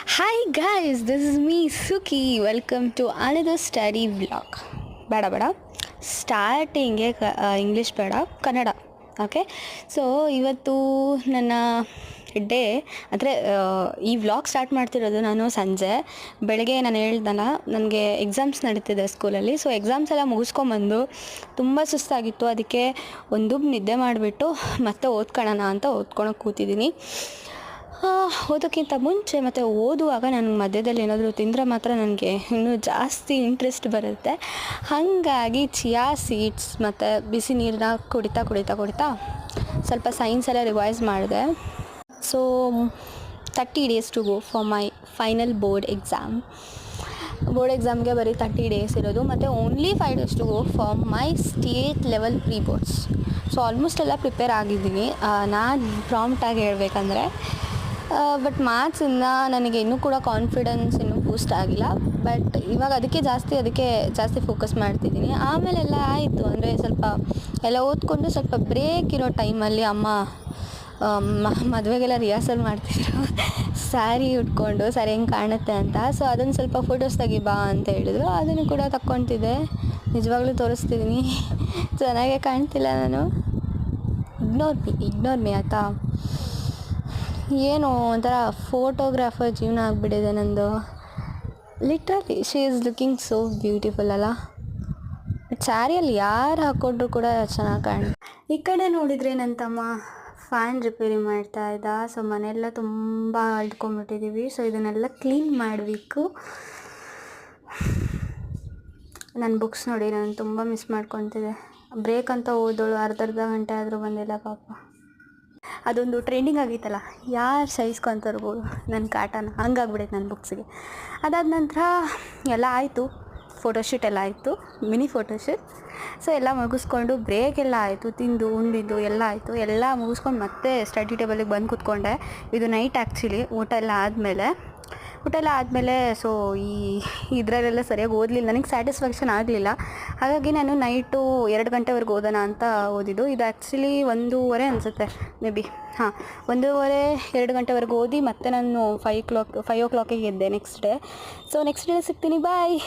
Hi guys, this is me Suki. Welcome to another study vlog. ಬೇಡ starting English ಬೇಡ, Kannada. Okay, so ಇವತ್ತು ನನ್ನ day ಅಂದರೆ ಈ ವ್ಲಾಗ್ ಸ್ಟಾರ್ಟ್ ಮಾಡ್ತಿರೋದು ನಾನು ಸಂಜೆ. ಬೆಳಗ್ಗೆ ನಾನು ಹೇಳ್ದಲ್ಲ, ನನಗೆ ಎಕ್ಸಾಮ್ಸ್ ನಡೀತಿದೆ ಸ್ಕೂಲಲ್ಲಿ. ಸೊ ಎಕ್ಸಾಮ್ಸ್ ಎಲ್ಲ ಮುಗಿಸ್ಕೊಂಬಂದು ತುಂಬ ಸುಸ್ತಾಗಿತ್ತು. ಅದಕ್ಕೆ ಒಂದು ನಿದ್ದೆ ಮಾಡಿಬಿಟ್ಟು ಮತ್ತೆ ಓದ್ಕೊಳ್ಳೋಣ ಅಂತ ಓದ್ಕೊಳಕ್ಕೆ ಕೂತಿದ್ದೀನಿ. ಓದೋಕ್ಕಿಂತ ಮುಂಚೆ ಮತ್ತು ಓದುವಾಗ ನನಗೆ ಮಧ್ಯದಲ್ಲಿ ಏನಾದರೂ ತಿಂದರೆ ಮಾತ್ರ ನನಗೆ ಇನ್ನೂ ಜಾಸ್ತಿ ಇಂಟ್ರೆಸ್ಟ್ ಬರುತ್ತೆ. ಹಾಗಾಗಿ ಚಿಯಾ ಸೀಡ್ಸ್ ಮತ್ತು ಬಿಸಿ ನೀರನ್ನ ಕುಡಿತಾ ಸ್ವಲ್ಪ ಸೈನ್ಸ್ ಎಲ್ಲ ರಿವೈಸ್ ಮಾಡಿದೆ. So 30 days to go for my final board ಎಕ್ಸಾಮ್ಗೆ ಬರೀ 30 days ಇರೋದು, ಮತ್ತು only 5 days to go for my state level pre boards. So almost ಎಲ್ಲ ಪ್ರಿಪೇರ್ ಆಗಿದ್ದೀನಿ. ನಾನು ಪ್ರಾಂಪ್ಟಾಗಿ ಹೇಳ್ಬೇಕಂದ್ರೆ ಬಟ್ ಮ್ಯಾಥ್ಸಿಂದ ನನಗೆ ಇನ್ನೂ ಕೂಡ ಕಾನ್ಫಿಡೆನ್ಸ್ ಇನ್ನೂ ಬೂಸ್ಟ್ ಆಗಿಲ್ಲ. ಬಟ್ ಇವಾಗ ಅದಕ್ಕೆ ಜಾಸ್ತಿ ಫೋಕಸ್ ಮಾಡ್ತಿದ್ದೀನಿ. ಆಮೇಲೆಲ್ಲ ಆಯಿತು ಅಂದರೆ ಸ್ವಲ್ಪ ಎಲ್ಲ ಓದ್ಕೊಂಡು ಸ್ವಲ್ಪ ಬ್ರೇಕ್ ಇರೋ ಟೈಮಲ್ಲಿ ಅಮ್ಮ ಮದುವೆಗೆಲ್ಲ ರಿಹರ್ಸಲ್ ಮಾಡ್ತಿದ್ರು ಸ್ಯಾರಿ ಉಟ್ಕೊಂಡು ಸ್ಯಾರಿ ಹೆಂಗೆ ಕಾಣುತ್ತೆ ಅಂತ. ಸೊ ಅದನ್ನು ಸ್ವಲ್ಪ ಫೋಟೋಸ್ ತೆಗಿ ಬಾ ಅಂತ ಹೇಳಿದ್ರು. ಅದನ್ನು ಕೂಡ ತಕ್ಕೊತಿದ್ದೆ. ನಿಜವಾಗ್ಲೂ ತೋರಿಸ್ತಿದ್ದೀನಿ, ಚೆನ್ನಾಗೇ ಕಾಣ್ತಿಲ್ಲ ನಾನು. ಇಗ್ನೋರ್ ಮೀ ಆಯಿತಾ. ಏನು ಒಂಥರ ಫೋಟೋಗ್ರಾಫರ್ ಜೀವನ ಆಗಿಬಿಟ್ಟಿದೆ ನಂದು. Literally she is looking so beautiful ಅಲ್ಲ. ಸ್ಯಾರಿಯಲ್ಲಿ ಯಾರು ಹಾಕ್ಕೊಂಡ್ರು ಕೂಡ ಚೆನ್ನಾಗಿ ಕಾಣುತ್ತೆ. ಈ ಕಡೆ ನೋಡಿದರೆ ನನ್ನ ತಮ್ಮ ಫ್ಯಾನ್ ರಿಪೇರಿ ಮಾಡ್ತಾ ಇದ್ದ. ಸೊ ಮನೆಯೆಲ್ಲ ತುಂಬ ಅಳ್ಕೊಂಬಿಟ್ಟಿದ್ದೀವಿ. ಸೊ ಇದನ್ನೆಲ್ಲ ಕ್ಲೀನ್ ಮಾಡಬೇಕು. ನನ್ನ ಬುಕ್ಸ್ ನೋಡಿ ನಾನು ತುಂಬ ಮಿಸ್ ಮಾಡ್ಕೊತಿದ್ದೆ. ಬ್ರೇಕ್ ಅಂತ ಓದೋಳು ಅರ್ಧ ಗಂಟೆ ಆದರೂ ಬಂದಿಲ್ಲ ಪಾಪ. ಅದೊಂದು ಟ್ರೆಂಡಿಂಗ್ ಆಗಿತ್ತಲ್ಲ, ಯಾರು ಸಹಿಸ್ಕೊತಾರ್ಬೋದು ನನ್ನ ಕಾಟನ, ಹಂಗಾಗ್ಬಿಡೈತೆ ನನ್ನ ಬುಕ್ಸಿಗೆ. ಅದಾದ ನಂತರ ಎಲ್ಲ ಆಯಿತು, ಫೋಟೋಶೂಟ್ ಎಲ್ಲ ಆಯಿತು, ಮಿನಿ ಫೋಟೋಶೂಟ್. ಸೊ ಎಲ್ಲ ಮುಗಿಸ್ಕೊಂಡು ಬ್ರೇಕ್ ಎಲ್ಲ ಆಯಿತು, ತಿಂದು ಉಂಡಿದ್ದು ಎಲ್ಲ ಆಯಿತು. ಎಲ್ಲ ಮುಗಿಸ್ಕೊಂಡು ಮತ್ತೆ ಸ್ಟಡಿ ಟೇಬಲಿಗೆ ಬಂದು ಕೂತ್ಕೊಂಡೆ. ಇದು ನೈಟ್ ಆ್ಯಕ್ಚುಲಿ, ಊಟ ಎಲ್ಲ ಆದಮೇಲೆ ಸೊ ಇದರಲ್ಲೆಲ್ಲ ಸರಿಯಾಗಿ ಓದಲಿಲ್ಲ, ನನಗೆ ಸ್ಯಾಟಿಸ್ಫ್ಯಾಕ್ಷನ್ ಆಗಲಿಲ್ಲ. ಹಾಗಾಗಿ ನಾನು ನೈಟು 2 ಗಂಟೆವರೆಗೆ ಓದೋಣ ಅಂತ ಓದಿದ್ದು. ಇದು ಆ್ಯಕ್ಚುಲಿ 1:30 ಅನಿಸುತ್ತೆ ಮೇ ಬಿ. 1:30-2 ಗಂಟೆವರೆಗೆ ಓದಿ ಮತ್ತೆ ನಾನು 5 o'clock ಎದ್ದೆ next day. So next day ಸಿಗ್ತೀನಿ, ಬಾಯ್.